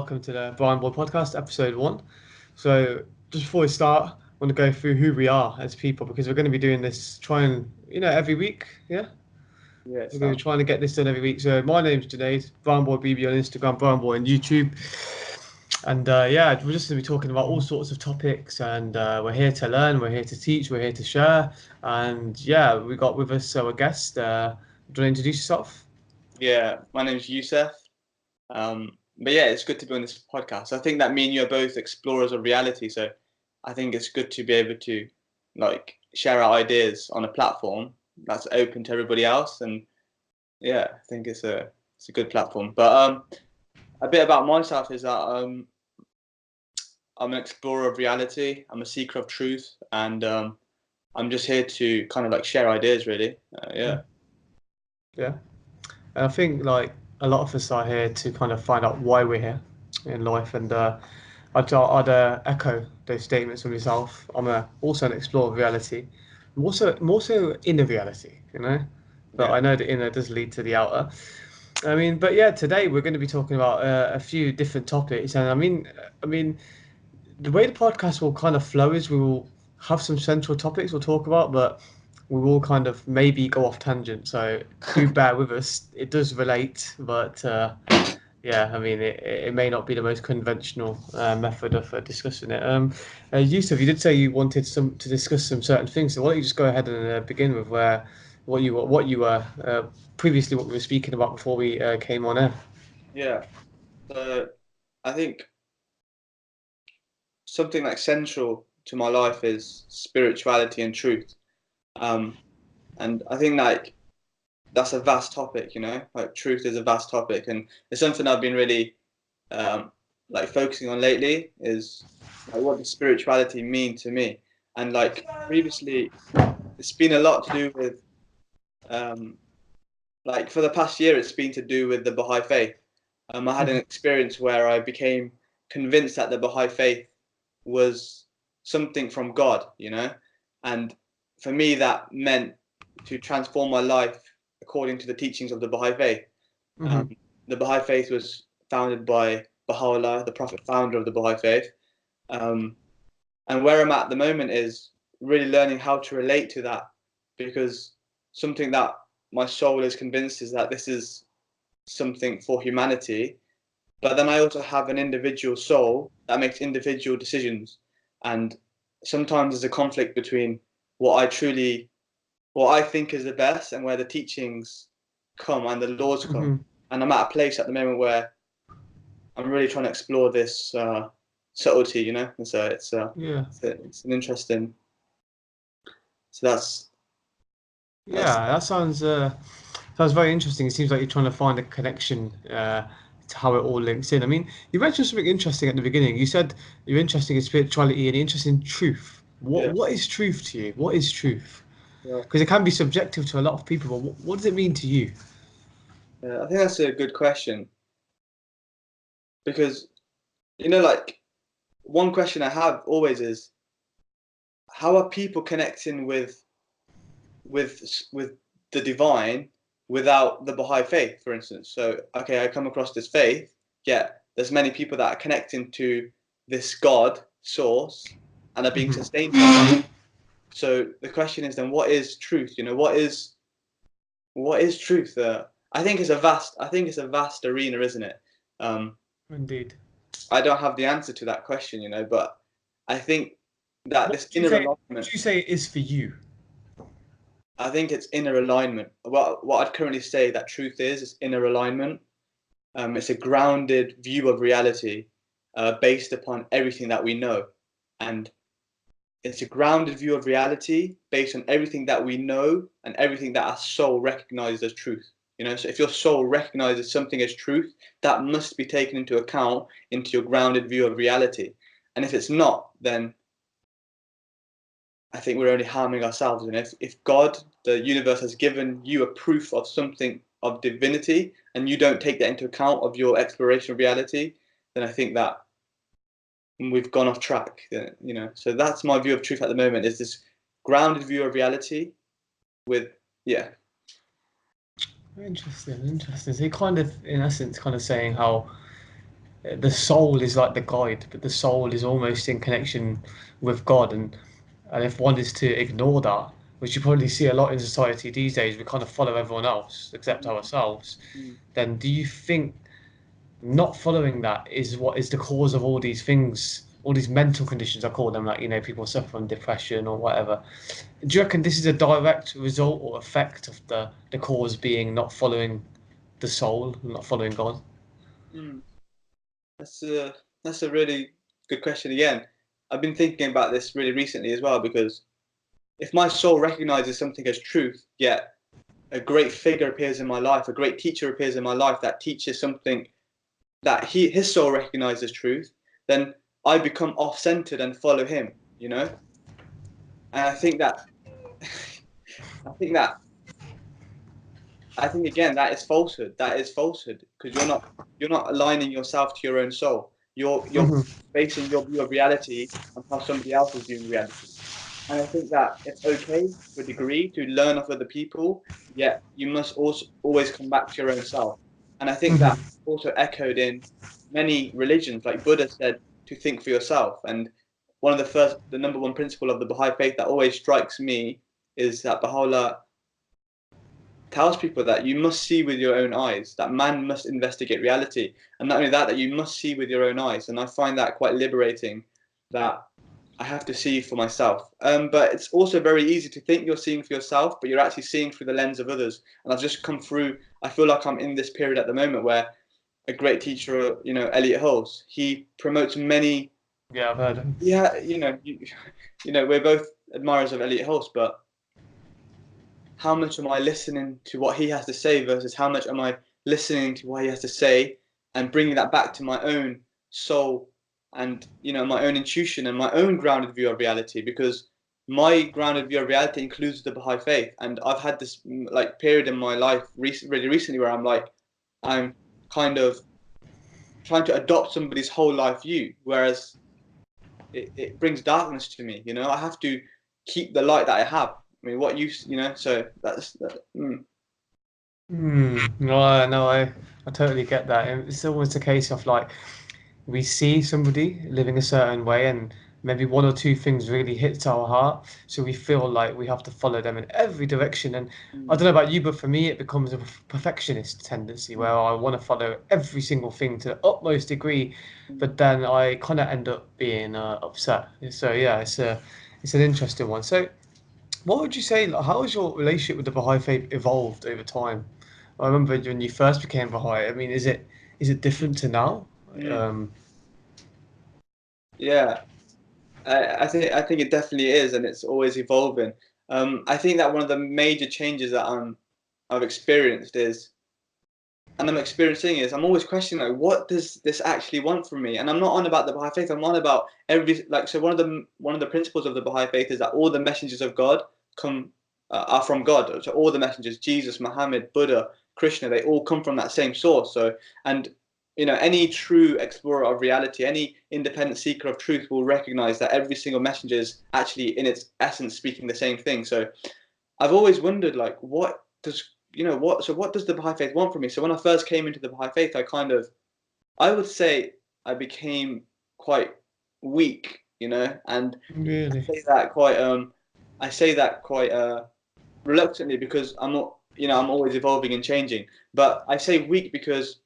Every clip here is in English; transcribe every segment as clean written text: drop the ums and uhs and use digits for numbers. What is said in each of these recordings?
welcome to the Brown Boy Podcast, episode 1. So, just before we start, I want to go through who we are as people because we're going to be doing this, every week. Yeah, Yeah, we're going to try to get this done every week. So, my name's Junaid, BrownBoyBB on Instagram, BrownBoy on YouTube, and we're just going to be talking about all sorts of topics. And we're here to learn, we're here to teach, we're here to share. And yeah, we got with us our guest. Do you want to introduce yourself? Yeah, my name's Yousef. But yeah, it's good to be on this podcast. I think that me and you are both explorers of reality, so I think it's good to be able to share our ideas on a platform that's open to everybody else. And yeah, I think it's a good platform. But a bit about myself is that I'm an explorer of reality. I'm a seeker of truth, and I'm just here to kind of share ideas, really. Yeah. Yeah. And I think a lot of us are here to kind of find out why we're here in life, and I'd echo those statements from yourself. I'm also an explorer of reality, more so inner reality, But Yeah. I know the inner does lead to the outer. But yeah, today we're going to be talking about a few different topics, and I mean, the way the podcast will kind of flow is we will have some central topics we'll talk about, but we will kind of maybe go off tangent. So do bear with us. It does relate, but it may not be the most conventional method of discussing it. Yousef, you did say you wanted to discuss some certain things. So why don't you just go ahead and begin with what you were previously, what we were speaking about before we came on air. Yeah. So I think something central to my life is spirituality and truth. And I think that's a vast topic, truth is a vast topic, and it's something I've been really focusing on lately is what does spirituality mean to me? And previously, it's been a lot to do with for the past year, it's been to do with the Baha'i faith. I had an experience where I became convinced that the Baha'i faith was something from God, and for me that meant to transform my life according to the teachings of the Baha'i faith. The Baha'i faith was founded by Baha'u'llah, the prophet founder of the Baha'i faith. And where I'm at the moment is really learning how to relate to that, because something that my soul is convinced is that this is something for humanity. But then I also have an individual soul that makes individual decisions. And sometimes there's a conflict between what I think is the best and where the teachings come and the laws come. And I'm at a place at the moment where I'm really trying to explore this subtlety, And so it's an interesting. So that's. Yeah, that sounds very interesting. It seems like you're trying to find a connection to how it all links in. I mean, you mentioned something interesting at the beginning. You said you're interested in spirituality and you're interested in truth. What is truth to you? What is truth? Because it can be subjective to a lot of people, but what does it mean to you? I think that's a good question, because one question I have always is, how are people connecting with the divine without the Baha'i faith, for instance? So okay, I come across this faith, there's many people that are connecting to this God source and are being sustained by that. So the question is then, what is truth? What is truth? I think it's a vast arena, isn't it? Indeed. I don't have the answer to that question, but I think that this inner alignment. What would you say it is for you? I think it's inner alignment. What I'd currently say that truth is inner alignment. It's a grounded view of reality based upon everything that we know. And it's a grounded view of reality based on everything that we know and everything that our soul recognizes as truth. So if your soul recognizes something as truth, that must be taken into account into your grounded view of reality. And if it's not, then I think we're only harming ourselves. And if God, the universe, has given you a proof of something of divinity and you don't take that into account of your exploration of reality, then I think that we've gone off track. So that's my view of truth at the moment, is this grounded view of reality with. Interesting. So you're kind of, in essence, kind of saying how the soul is like the guide, but the soul is almost in connection with God, and if one is to ignore that, which you probably see a lot in society these days, we kind of follow everyone else except ourselves. Mm. Then do you think not following that is what is the cause of all these things, all these mental conditions? I call them, like, people suffer from depression or whatever. Do you reckon this is a direct result or effect of the cause being not following the soul, not following God? Mm. That's a that's a really good question again. I've been thinking about this really recently as well because if my soul recognizes something as truth, yet a great figure appears in my life, a great teacher appears in my life that teaches something that his soul recognizes truth, then I become off-centered and follow him, you know? And I think that I think that I think again that is falsehood. That is falsehood because you're not aligning yourself to your own soul. You're Hmm. basing your view of reality on how somebody else is viewing reality. And I think that it's okay to a degree to learn off other people, yet you must also always come back to your own self. And I think that Hmm. also echoed in many religions, like Buddha said, to think for yourself. And the number one principle of the Baha'i faith that always strikes me is that Baha'u'llah tells people that you must see with your own eyes, that man must investigate reality. And not only that, that you must see with your own eyes. And I find that quite liberating that I have to see for myself. But it's also very easy to think you're seeing for yourself, but you're actually seeing through the lens of others. And I've just come through, I feel like I'm in this period at the moment where a great teacher, Elliot Hulse, he promotes many, Yeah, I've heard. yeah, we're both admirers of Elliot Hulse, but how much am I listening to what he has to say versus how much am I listening to what he has to say and bringing that back to my own soul and my own intuition and my own grounded view of reality, because my grounded view of reality includes the Baha'i faith. And I've had this like period in my life really recently where I'm kind of trying to adopt somebody's whole life view, whereas it brings darkness to me. I have to keep the light that I have. I mean, what so that's that. No, no, I totally get that. And it's always a case of, like, we see somebody living a certain way, and maybe one or two things really hits our heart, so we feel like we have to follow them in every direction. And I Mm, don't know about you, but for me, it becomes a perfectionist tendency where mm, I want to follow every single thing to the utmost degree, mm, but then I kind of end up being upset. So yeah, it's an interesting one. So what would you say, like, how has your relationship with the Baha'i faith evolved over time? I remember when you first became Baha'i. I mean, is it different to now? mm. Um, Yeah, I think it definitely is, and it's always evolving. I think that one of the major changes that I've experienced is, and I'm experiencing is, I'm always questioning, like, what does this actually want from me? And I'm not on about the Baha'i faith. I'm on about so one of the principles of the Baha'i faith is that all the messengers of God come are from God. So all the messengers, Jesus, Muhammad, Buddha, Krishna, they all come from that same source. So, and any true explorer of reality, any independent seeker of truth will recognize that every single messenger is actually in its essence speaking the same thing. So I've always wondered, like, what does the Baha'i faith want from me? So when I first came into the Baha'i faith, I would say I became quite weak, and really? I say that quite, I say that quite reluctantly because I'm always evolving and changing. But I say weak because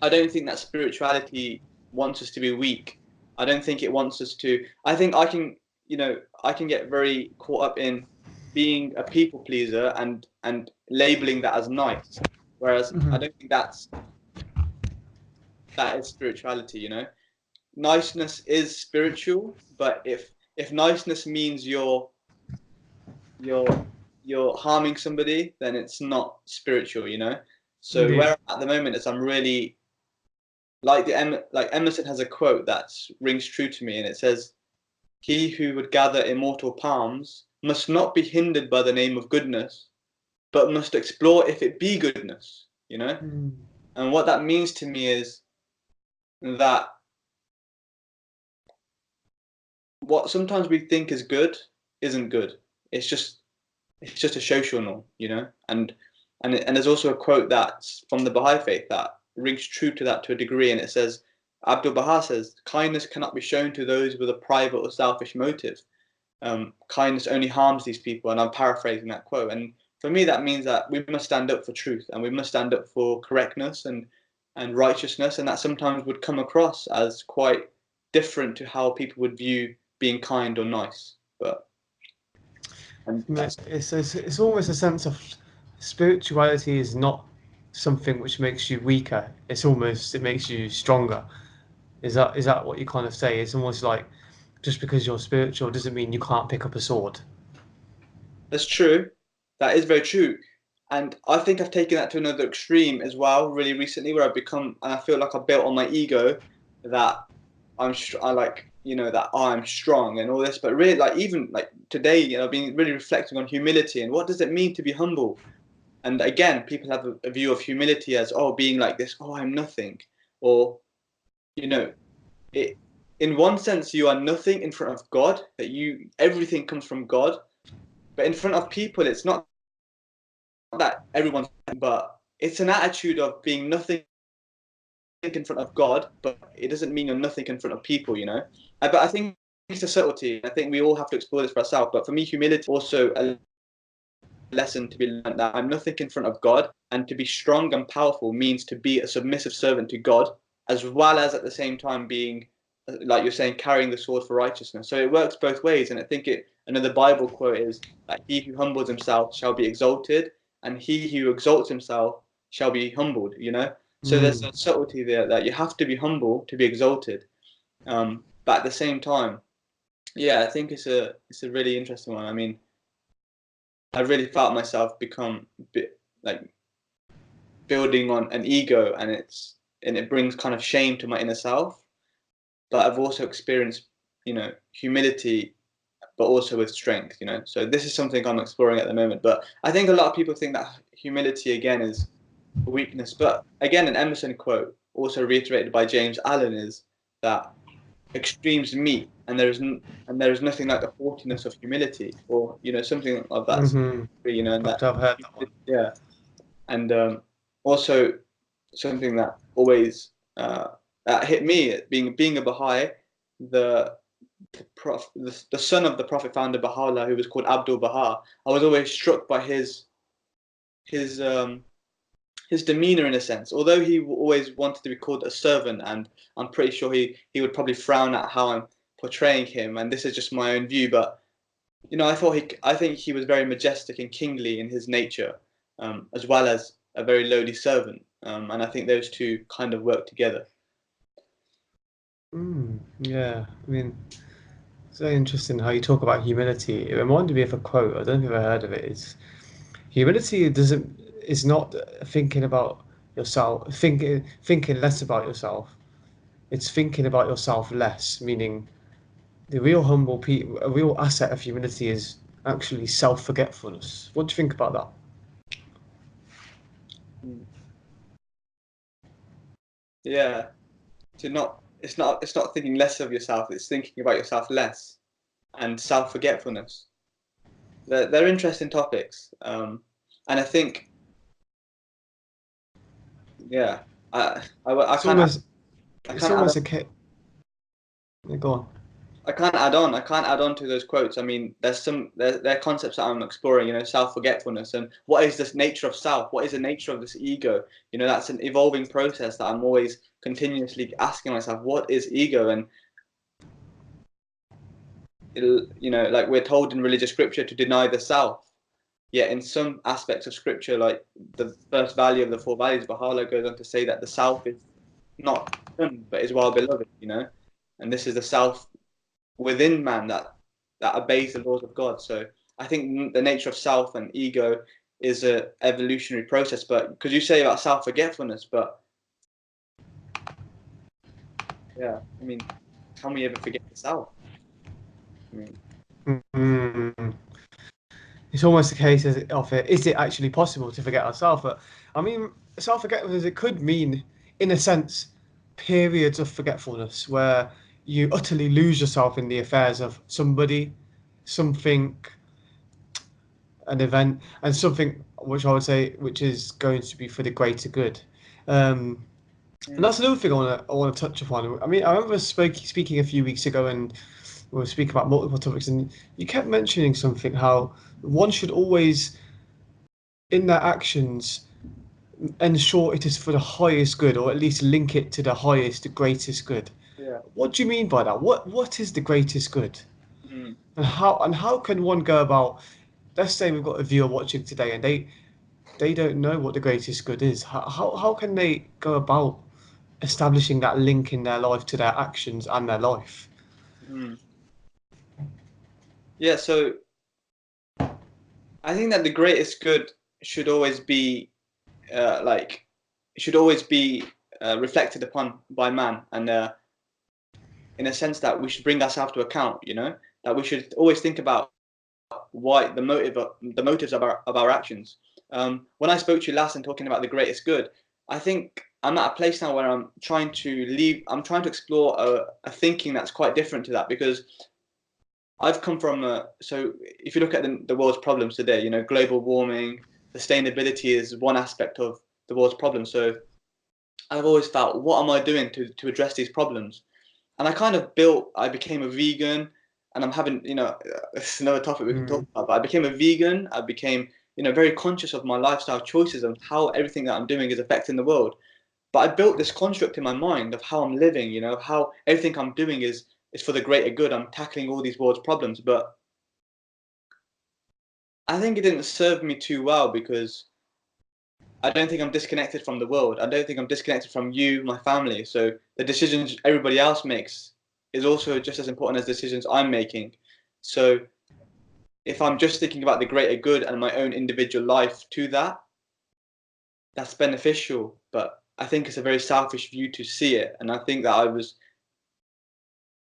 I don't think that spirituality wants us to be weak. I don't think it wants us to. I think I can get very caught up in being a people pleaser and labeling that as nice, whereas I Hmm. don't think that is spirituality. Niceness is spiritual, but if niceness means you're you're harming somebody, then it's not spiritual. So Indeed. where at the moment is I'm really like Emerson has a quote that rings true to me, and it says, "He who would gather immortal palms must not be hindered by the name of goodness, but must explore if it be goodness." Mm. And what that means to me is that what sometimes we think is good isn't good. It's just a social norm. And there's also a quote that's from the Baha'i faith that rings true to that to a degree, and it says, Abdul Baha says, kindness cannot be shown to those with a private or selfish motive. Kindness only harms these people, and I'm paraphrasing that quote. And for me, that means that we must stand up for truth, and we must stand up for correctness and righteousness, and that sometimes would come across as quite different to how people would view being kind or nice. But It's almost a sense of spirituality is not something which makes you weaker. It makes you stronger. Is that what you kind of say? It's almost like just because you're spiritual doesn't mean you can't pick up a sword. that's true. That is very true. And I think I've taken that to another extreme as well, really recently, where I've become, and I feel like I've built on my ego that I like, that I'm strong and all this. But really, like, even like today, I've been really reflecting on humility and what does it mean to be humble. And again, people have a view of humility as, oh, being like this, oh, I'm nothing, or you know, it. In one sense, you are nothing in front of God. That everything comes from God. But in front of people, it's not that everyone's, but it's an attitude of being nothing in front of God, but it doesn't mean you're nothing in front of people. But I think it's a subtlety. I think we all have to explore this for ourselves. But for me, humility also a lesson to be learned that I'm nothing in front of God, and to be strong and powerful means to be a submissive servant to God, as well as at the same time being, like you're saying, carrying the sword for righteousness. So it works both ways. And I think another Bible quote is that he who humbles himself shall be exalted, and he who exalts himself shall be humbled. So there's Mm. a subtlety there that you have to be humble to be exalted. But at the same time, yeah, I think it's a really interesting one. I mean, I really felt myself become a bit like building on an ego, and it brings kind of shame to my inner self. But I've also experienced, humility, but also with strength. So this is something I'm exploring at the moment. But I think a lot of people think that humility again is a weakness. But again, an Emerson quote, also reiterated by James Allen, is that extremes meet, and there is nothing like the haughtiness of humility, or something of that. Hmm. And that, I've heard that one. yeah. And also something that always that hit me, being a Baha'i, the the son of the Prophet founder Baha'u'llah, who was called Abdul Baha. I was always struck by his um, his demeanor, in a sense. Although he always wanted to be called a servant, and I'm pretty sure he would probably frown at how I'm portraying him, and this is just my own view. But I think he was very majestic and kingly in his nature, as well as a very lowly servant. And I think those two kind of work together. Yeah, I mean, it's very interesting how you talk about humility. It reminded me of a quote. I don't know if you've ever heard of it. It's humility doesn't is not thinking about yourself, thinking less about yourself. It's thinking about yourself less, meaning the real humble people, a real asset of humility is actually self-forgetfulness. What do you think about that? Mm. Yeah, to not it's not thinking less of yourself. It's thinking about yourself less, and self-forgetfulness. They're interesting topics, and I think, yeah, I It's can't almost I it's can't add almost a ca- yeah, go on. I can't add on. I can't add on to those quotes. I mean, there are concepts that I'm exploring. Self-forgetfulness, and what is this nature of self? What is the nature of this ego? That's an evolving process that I'm always continuously asking myself, what is ego? And like we're told in religious scripture to deny the self. Yet in some aspects of scripture, like the first value of the four values, Baha'u'llah goes on to say that the self is not shunned, but is well beloved. And this is the self within man that obeys the laws of God. So I think the nature of self and ego is a evolutionary process. But because you say about self forgetfulness, but yeah, I mean, can we ever forget the self? I mean, Mm. It's almost a case of it. Is it actually possible to forget ourselves? But I mean, self-forgetfulness. It could mean, in a sense, periods of forgetfulness where you utterly lose yourself in the affairs of somebody, something, an event, and something which I would say which is going to be for the greater good. Um, And that's another thing I want to touch upon. I mean, I remember speaking a few weeks ago, and we were speaking about multiple topics, and you kept mentioning something how one should always, in their actions, ensure it is for the highest good, or at least link it to the highest, the greatest good. Yeah. What do you mean by that? What is the greatest good? Mm. And how can one go about? Let's say we've got a viewer watching today, and they don't know what the greatest good is. How can they go about establishing that link in their life to their actions and their life? Mm. Yeah, so I think that the greatest good should always be like should always be reflected upon by man, and in a sense that we should bring ourselves to account. That we should always think about why the motives of our actions. When I spoke to you last and talking about the greatest good, I think I'm at a place now where I'm trying to explore a thinking that's quite different to that, because I've come from so if you look at the world's problems today, global warming, sustainability is one aspect of the world's problems. So I've always felt, what am I doing to address these problems? And I became a vegan, and I'm having, it's another topic we can talk Mm. about, but I became a vegan. I became, very conscious of my lifestyle choices and how everything that I'm doing is affecting the world. But I built this construct in my mind of how I'm living, how everything I'm doing is for the greater good. I'm tackling all these world's problems, but I think it didn't serve me too well, because I don't think I'm disconnected from the world. I don't think I'm disconnected from you, my family. So the decisions everybody else makes is also just as important as decisions I'm making. So if I'm just thinking about the greater good and my own individual life to that, that's beneficial. But I think it's a very selfish view to see it. And I think that I was,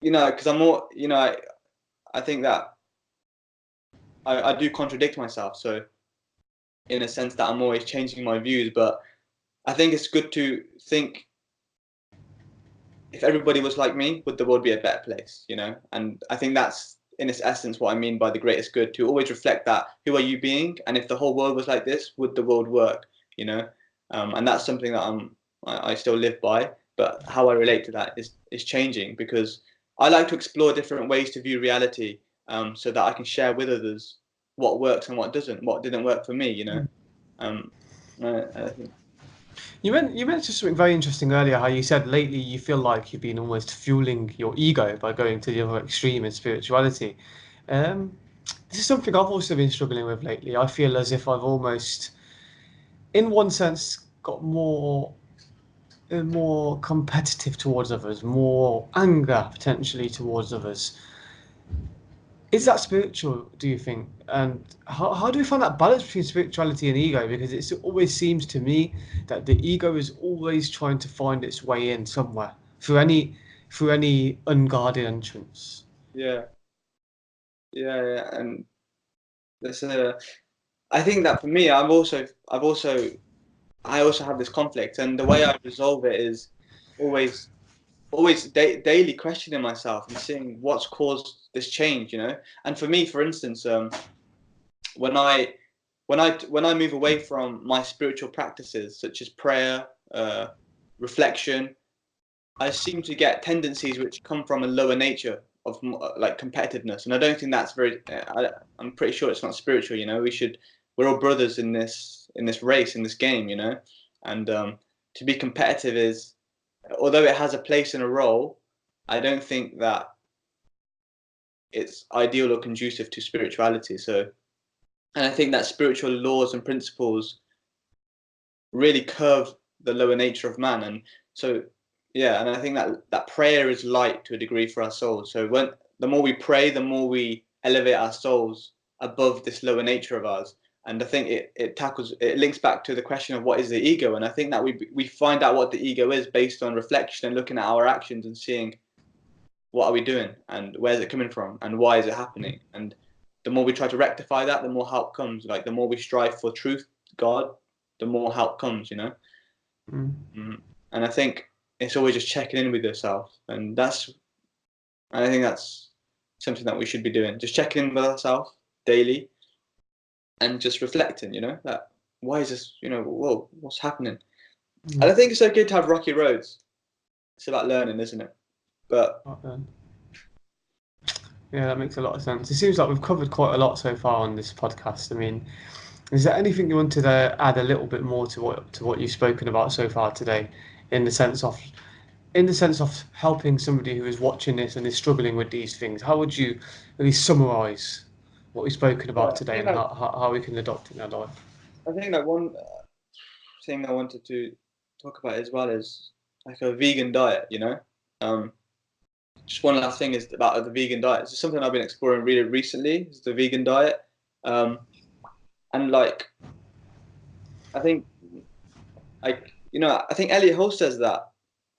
because I'm more, I think that I do contradict myself. So in a sense that I'm always changing my views, but I think it's good to think, if everybody was like me, would the world be a better place? And I think that's in its essence what I mean by the greatest good, to always reflect that, who are you being, and if the whole world was like this, would the world work? And that's something that I still live by, but how I relate to that is changing, because I like to explore different ways to view reality, so that I can share with others what works and what doesn't, what didn't work for me. um, I think, You mentioned something very interesting earlier. How you said lately you feel like you've been almost fueling your ego by going to the other extreme in spirituality. Um, this is something I've also been struggling with lately. I feel as if I've almost, in one sense, got more competitive towards others, more anger potentially towards others. Is that spiritual, do you think? And how do we find that balance between spirituality and ego? Because it always seems to me that the ego is always trying to find its way in somewhere through any unguarded entrance. yeah, yeah, and there's a I think that for me, I also have this conflict, and the way I resolve it is always, daily questioning myself and seeing what's caused this change. And for me, for instance, when I when I move away from my spiritual practices, such as prayer, reflection, I seem to get tendencies which come from a lower nature of like competitiveness, and I don't think that's very. I'm pretty sure it's not spiritual. We're all brothers in this race, in this game. And to be competitive is, although it has a place and a role, I don't think that it's ideal or conducive to spirituality. So, and I think that spiritual laws and principles really curve the lower nature of man. And so, yeah, and I think that prayer is light to a degree for our souls. So the more we pray, the more we elevate our souls above this lower nature of ours. And I think it links back to the question of what is the ego. And I think that we find out what the ego is based on reflection and looking at our actions and seeing, what are we doing, and where's it coming from, and why is it happening. And the more we try to rectify that, the more help comes. Like, the more we strive for truth, God, the more help comes. Mm. And I think it's always just checking in with yourself, and I think that's something that we should be doing, just checking in with ourselves daily and just reflecting, that why is this, whoa, what's happening? And I think it's okay to have rocky roads. It's about learning, isn't it? But Yeah, that makes a lot of sense. It seems like we've covered quite a lot so far on this podcast. I mean, is there anything you wanted to add a little bit more to what you've spoken about so far today, in the sense of helping somebody who is watching this and is struggling with these things? How would you at least summarize what we've spoken yeah, about today and how we can adopt it in our life? I think like one thing I wanted to talk about as well is like a vegan diet. Um, just one last thing is about the vegan diet. It's something I've been exploring really recently. Is the vegan diet, um, and like I think I think Elliot Hulse says that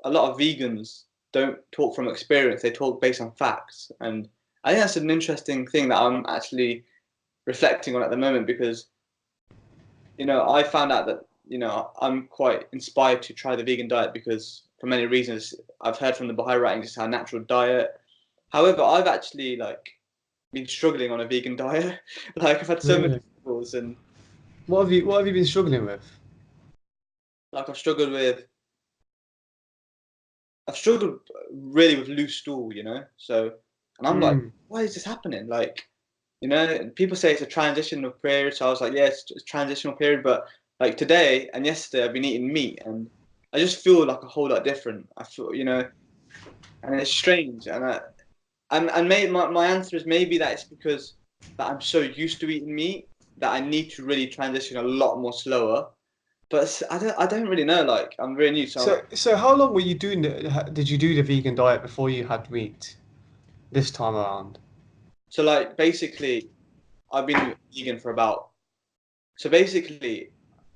a lot of vegans don't talk from experience; they talk based on facts, and I think that's an interesting thing that I'm actually reflecting on at the moment because I found out that I'm quite inspired to try the vegan diet because for many reasons I've heard from the Baha'i writings it's our natural diet. However, I've actually been struggling on a vegan diet. Like I've had so many Really? struggles and What have you been struggling with? like I've struggled really with loose stool. So and I'm like, Mm. why is this happening? People say it's a transitional period, so I was like, yeah, it's a transitional period. But like today and yesterday, I've been eating meat, and I just feel like a whole lot different. I feel, and it's strange. And maybe my answer is maybe that it's because that I'm so used to eating meat that I need to really transition a lot more slower. But I don't really know. Like I'm really new, so So how long were you doing did you do the vegan diet before you had meat this time around? like basically I've been vegan for about. So basically,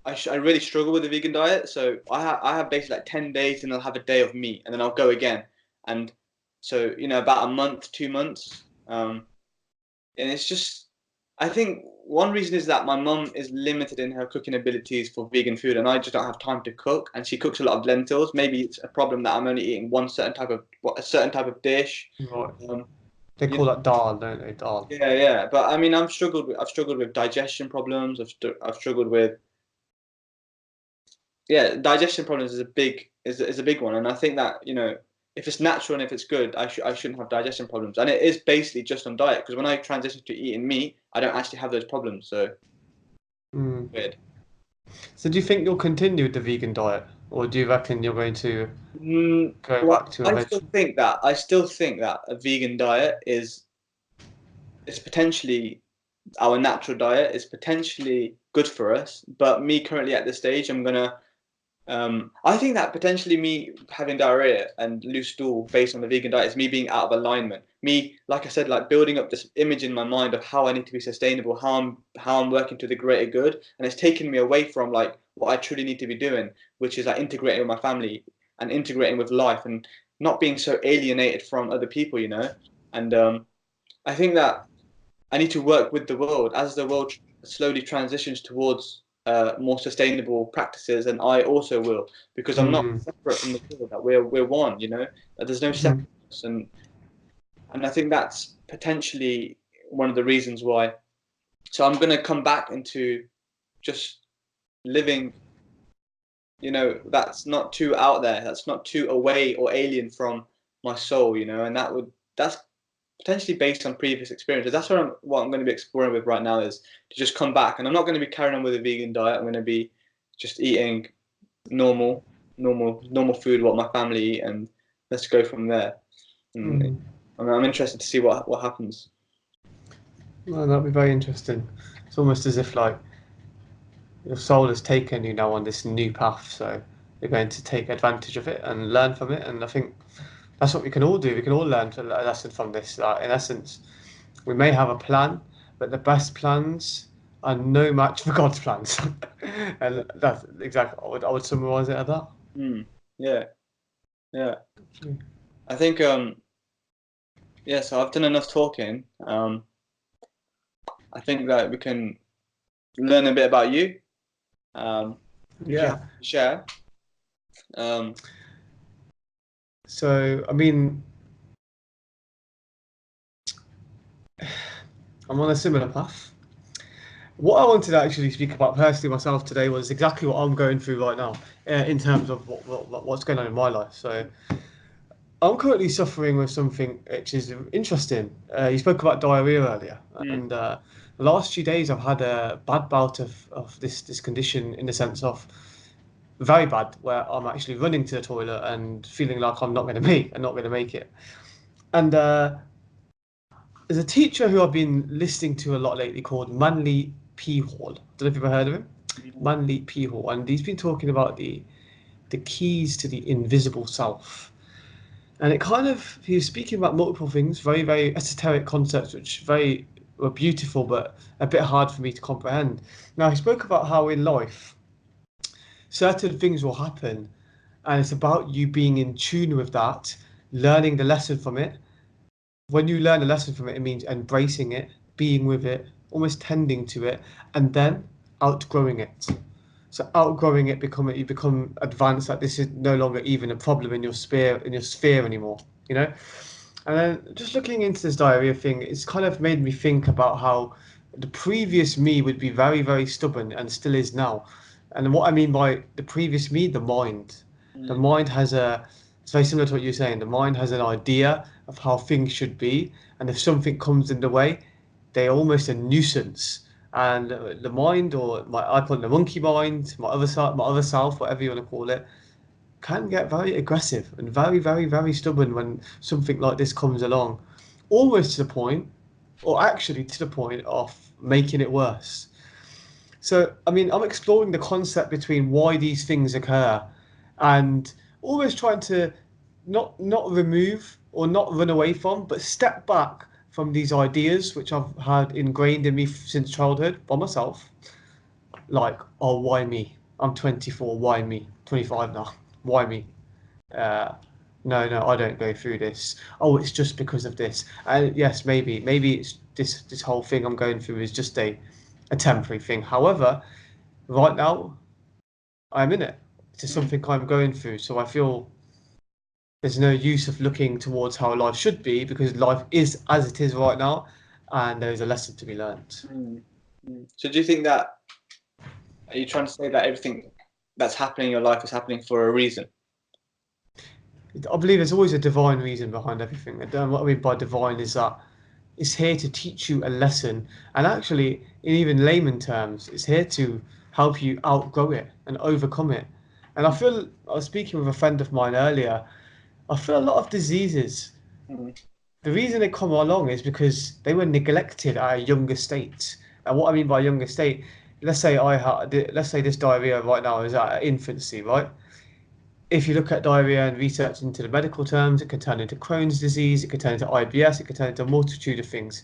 I really struggle with the vegan diet. So I have basically like 10 days, and I'll have a day of meat, and then I'll go again. And so about a month, 2 months, and it's just I think one reason is that my mum is limited in her cooking abilities for vegan food, and I just don't have time to cook. And she cooks a lot of lentils. Maybe it's a problem that I'm only eating a certain type of dish. Right. Um, They you call that dal, don't they? Dal. yeah, yeah. But I mean, I've struggled with digestion problems. I've struggled with yeah, digestion problems is a big one, and I think that if it's natural and if it's good, I shouldn't have digestion problems, and it is basically just on diet because when I transition to eating meat, I don't actually have those problems. So Mm. weird. So do you think you'll continue with the vegan diet, or do you reckon you're going to go Well, back to a I still vegetable? think that I still think that a vegan diet is potentially our natural diet is potentially good for us, but me currently at this stage, I'm gonna I think that potentially me having diarrhea and loose stool based on the vegan diet is me being out of alignment. Me, like I said, like building up this image in my mind of how I need to be sustainable, how I'm working to the greater good, and it's taken me away from like what I truly need to be doing, which is like integrating with my family and integrating with life and not being so alienated from other people. And I think that I need to work with the world as the world slowly transitions towards more sustainable practices, and I also will because I'm not Mm. separate from the world. That we're one. That there's no Mhm. separateness, and I think that's potentially one of the reasons why. So I'm going to come back into just living. That's not too out there. That's not too away or alien from my soul. And that's potentially based on previous experiences. That's what I'm going to be exploring with right now is to just come back. And I'm not going to be carrying on with a vegan diet. I'm going to be just eating normal, normal food, what my family eat, and let's go from there. And Mm. I'm interested to see what happens. Well, that'd be very interesting. It's almost as if like your soul has taken you now on this new path, so you're going to take advantage of it and learn from it. And I think that's what we can all do. We can all learn a lesson from this. In essence, we may have a plan, but the best plans are no match for God's plans. And that's exactly, I would summarize it at that. Mm, yeah, yeah. Mm. I think yeah. So I've done enough talking. I think that we can learn a bit about you. If you have Yeah. to share. Um, So, I mean, I'm on a similar path. What I wanted to actually speak about personally myself today was exactly what I'm going through right now in terms of what's going on in my life. So I'm currently suffering with something which is interesting. You spoke about diarrhea earlier, Mm. and the last few days I've had a bad bout of this condition in the sense of very bad, where I'm actually running to the toilet and feeling like I'm not going to make it. And there's a teacher who I've been listening to a lot lately called Manly P Hall. Don't know if you've ever heard of him. Manly P Hall, and he's been talking about the keys to the invisible self. And it kind of he was speaking about multiple things, very esoteric concepts, which very were beautiful, but a bit hard for me to comprehend. Now he spoke about how in life certain things will happen, and it's about you being in tune with that, learning the lesson from it. When you learn a lesson from it, it means embracing it, being with it, almost tending to it, and then outgrowing it. So outgrowing it, you become advanced. That this is no longer even a problem in your sphere anymore. You know. And then just looking into this diarrhea thing, it's kind of made me think about how the previous me would be very stubborn and still is now. And what I mean by the previous me, the mind. The Mm. mind has it's very similar to what you're saying. The mind has an idea of how things should be, and if something comes in the way, they're almost a nuisance. And the mind, or I call it the monkey mind, my other side, my other self, whatever you want to call it, can get very aggressive and very stubborn when something like this comes along, almost to the point, or actually to the point of making it worse. So, I mean, I'm exploring the concept between why these things occur and almost trying to not remove or not run away from, but step back from these ideas which I've had ingrained in me since childhood by myself. Like, oh, why me? I'm 24, why me? 25 now, why me? Uh, no, I don't go through this. Oh, it's just because of this. And yes, maybe it's this whole thing I'm going through is just a temporary thing. However, right now I'm in it. It's just Mm. something I'm going through. So I feel there's no use of looking towards how life should be because life is as it is right now, and there is a lesson to be learned. Mm. Mm. So do you think that, are you trying to say that everything that's happening in your life is happening for a reason? I believe there's always a divine reason behind everything. And what I mean by divine is that it's here to teach you a lesson, and actually, in even layman terms, it's here to help you outgrow it and overcome it. And I was speaking with a friend of mine earlier. I feel a lot of diseases. Mm. The reason they come along is because they were neglected at a younger state. And what I mean by younger state, let's say this diarrhea right now is at infancy, right? If you look at diarrhea and research into the medical terms, it can turn into Crohn's disease, it can turn into IBS, it can turn into a multitude of things.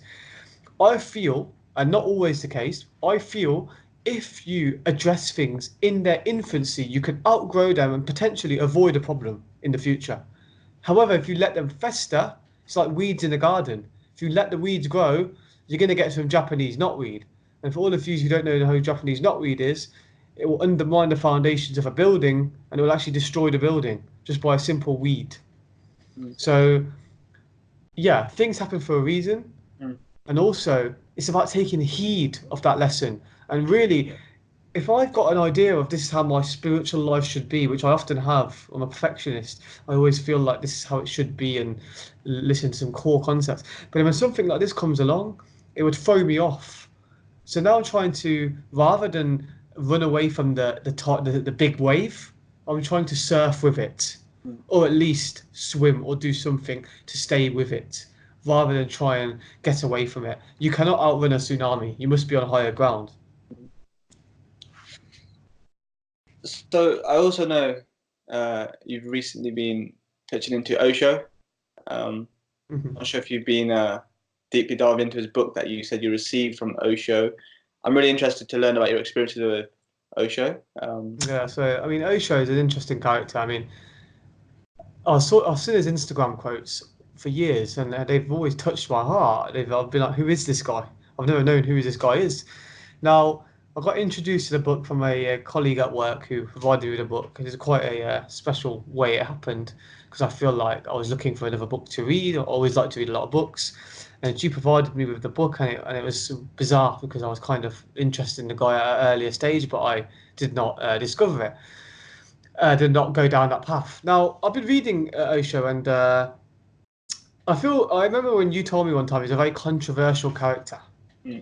I feel, and not always the case, I feel if you address things in their infancy, you can outgrow them and potentially avoid a problem in the future. However, if you let them fester, it's like weeds in a garden. If you let the weeds grow, you're going to get some Japanese knotweed. And for all of you who don't know who Japanese knotweed is, it will undermine the foundations of a building and it will actually destroy the building just by a simple weed. Mm. So, yeah, things happen for a reason. Mm. And also, it's about taking heed of that lesson. And really, if I've got an idea of this is how my spiritual life should be, which I often have, I'm a perfectionist, I always feel like this is how it should be and listen to some core concepts. But when something like this comes along, it would throw me off. So now I'm trying to, rather than run away from the big wave, I'm trying to surf with it, Mm. or at least swim or do something to stay with it, rather than try and get away from it. You cannot outrun a tsunami. You must be on higher ground. So I also know you've recently been touching into Osho. Mhm. Not sure if you've been deeply dived into his book that you said you received from Osho. I'm really interested to learn about your experiences with Osho. Yeah, so I mean, Osho is an interesting character. I mean, I've seen his Instagram quotes for years, and they've always touched my heart. I've been like, who is this guy? I've never known who this guy is. Now, I got introduced to the book from a colleague at work who provided me with the book. It's quite a special way it happened because I feel like I was looking for another book to read. I always like to read a lot of books. And she provided me with the book, and it was bizarre because I was kind of interested in the guy at an earlier stage, but I did not discover it. Did not go down that path. Now, I've been reading Osho, and I remember when you told me one time he's a very controversial character. Mm.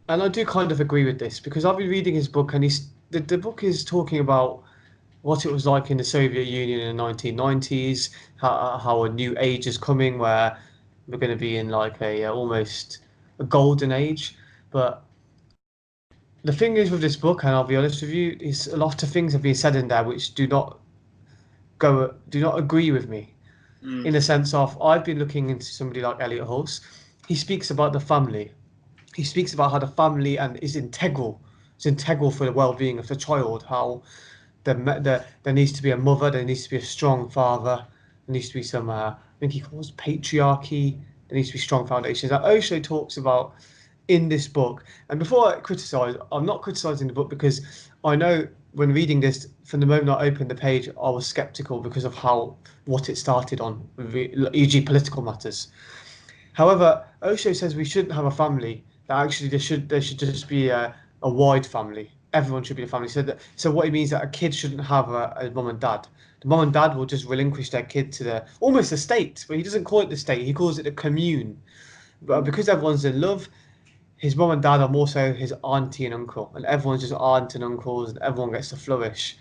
And I do kind of agree with this because I've been reading his book, and the book is talking about what it was like in the Soviet Union in the 1990s, how a new age is coming where we're going to be in like a almost a golden age. But the thing is with this book, and I'll be honest with you, is a lot of things have been said in there which do not agree with me. In Mm. the sense of I've been looking into somebody like Elliot Hulse. He speaks about the family. He speaks about how the family and is integral. It's integral for the well-being of the child. How there needs to be a mother, there needs to be a strong father, there needs to be some, I think he calls patriarchy, there needs to be strong foundations. That Osho talks about in this book. And before I criticise, I'm not criticising the book because I know when reading this, from the moment I opened the page, I was sceptical because of what it started on, e.g., political matters. However, Osho says we shouldn't have a family. That actually there should just be a wide family. Everyone should be a family. So what he means that a kid shouldn't have a mum and dad. The mum and dad will just relinquish their kid to the almost the state, but he doesn't call it the state. He calls it the commune. But Mm. because everyone's in love, his mum and dad are more so his auntie and uncle, and everyone's just aunt and uncles, and everyone gets to flourish.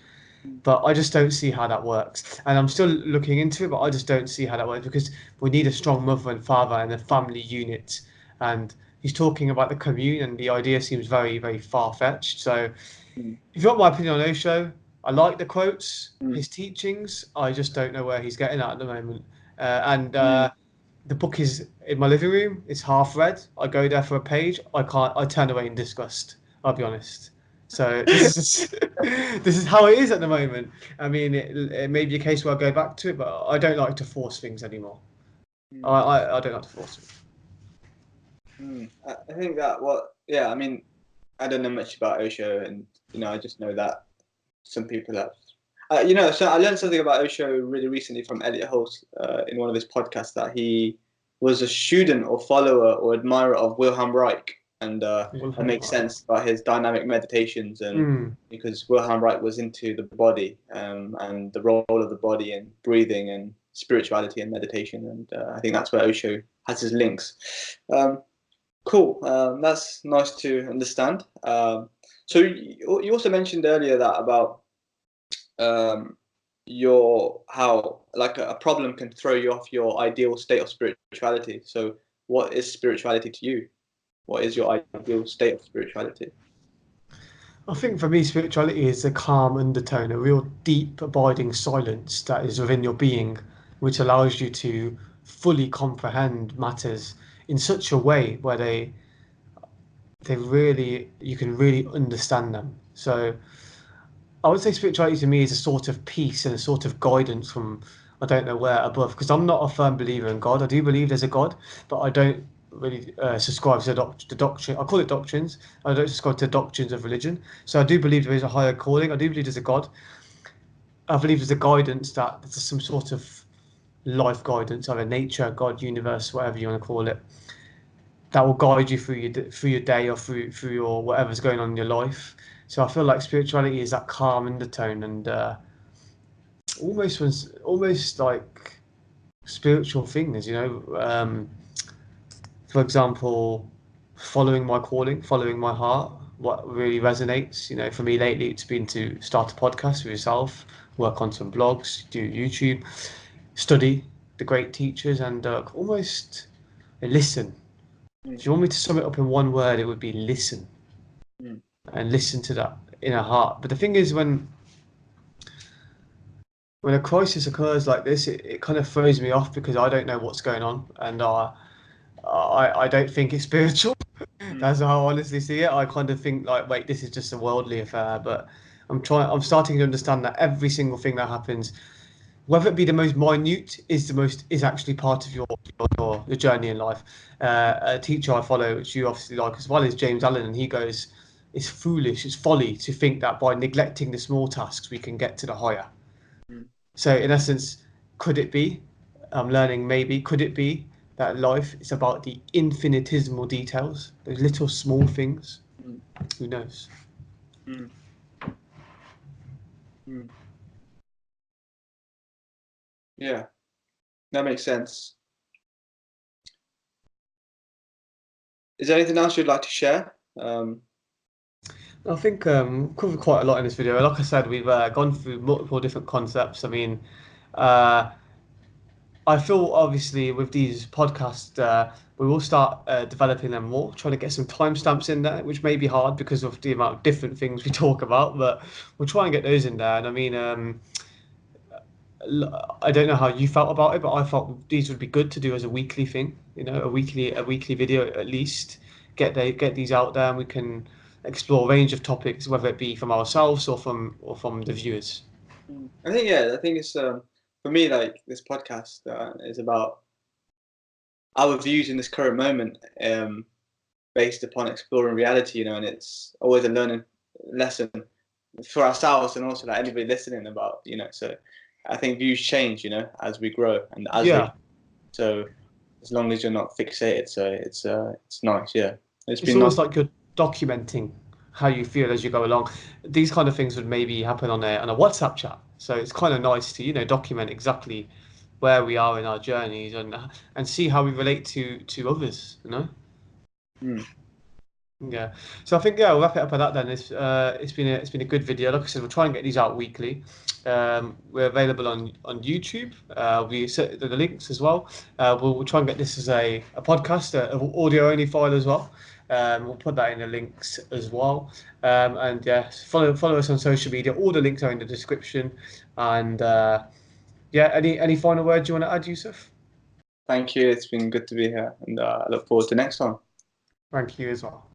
But I just don't see how that works. And I'm still looking into it, but I just don't see how that works because we need a strong mother and father and a family unit. And he's talking about the commune, and the idea seems very, very far fetched. So, Mm. if you want my opinion on Osho, I like the quotes, Mm. his teachings. I just don't know where he's getting at the moment. And Mm. the book is in my living room. It's half read. I go there for a page. I can't. I turn away in disgust. I'll be honest. So this is this is how it is at the moment. I mean, it may be a case where I go back to it, but I don't like to force things anymore. Mm. I don't like to force it. I think that yeah, I mean, I don't know much about Osho, and I just know that some people have. So I learned something about Osho really recently from Elliot Hulse in one of his podcasts that he was a student or follower or admirer of Wilhelm Reich, and that makes sense about his dynamic meditations, and Mm, because Wilhelm Reich was into the body and the role of the body and breathing and spirituality and meditation, and I think that's where Osho has his links. Cool. That's nice to understand. So you also mentioned earlier that about um, your how like a problem can throw you off your ideal state of spirituality. So what is spirituality to you? What is your ideal state of spirituality? I think for me, spirituality is a calm undertone, a real deep, abiding silence that is within your being, which allows you to fully comprehend matters in such a way where they really you can really understand them. So I would say spirituality to me is a sort of peace and a sort of guidance from I don't know where above, because I'm not a firm believer in God. I do believe there's a God, but I don't really subscribe to the doctrine. I call it doctrines. I don't subscribe to doctrines of religion. So I do believe there is a higher calling. I do believe there's a God. I believe there's a guidance that there's some sort of life guidance, either nature, God, universe, whatever you want to call it, that will guide you through your day or through your whatever's going on in your life. So I feel like spirituality is that calm undertone and almost like spiritual things, for example, following my calling, following my heart, what really resonates. For me lately, it's been to start a podcast with yourself, work on some blogs, do YouTube, study the great teachers, and almost listen. Mm. If you want me to sum it up in one word, it would be listen Mm. and listen to that inner heart. But the thing is, when a crisis occurs like this, it kind of throws me off because I don't know what's going on, and I don't think it's spiritual. Mm. That's how I honestly see it. I kind of think like, wait, this is just a worldly affair. But I'm starting to understand that every single thing that happens, whether it be the most minute, is actually part of your journey in life. A teacher I follow, which you obviously like as well, is James Allen, and he goes, "It's foolish, it's folly to think that by neglecting the small tasks we can get to the higher." Mm. So in essence, could it be? I'm learning maybe, could it be that life is about the infinitesimal details, those little small things? Mm. Who knows? Mm. Mm. Yeah, that makes sense. Is there anything else you'd like to share? I think covered quite a lot in this video. Like I said, we've gone through multiple different concepts. I mean, uh, I feel obviously with these podcasts, we will start developing them more, trying to get some timestamps in there, which may be hard because of the amount of different things we talk about, but we'll try and get those in there. And I mean, I don't know how you felt about it, but I thought these would be good to do as a weekly thing. You know, a weekly video at least. Get these out there, and we can explore a range of topics, whether it be from ourselves or from the viewers. I think yeah, I think it's for me like this podcast is about our views in this current moment, based upon exploring reality, you know, and it's always a learning lesson for ourselves and also like anybody listening about, you know. So I think views change, you know, as we grow and as they. Yeah, So as long as you're not fixated, so it's nice. Yeah, it's it's been nice. almost like you're documenting how you feel as you go along. These kind of things would maybe happen on a WhatsApp chat. So it's kind of nice to document exactly where we are in our journeys and see how we relate to others. You know. Mm. Yeah. So I think we'll wrap it up at that then. It's been a good video. Like I said, we'll try and get these out weekly. We're available on YouTube. We set the links as well. We'll try and get this as a podcast, audio only file as well. We'll put that in the links as well. And yeah, follow us on social media. All the links are in the description. And yeah, any final words you want to add, Yousef? Thank you. It's been good to be here, and I look forward to next time. Thank you as well.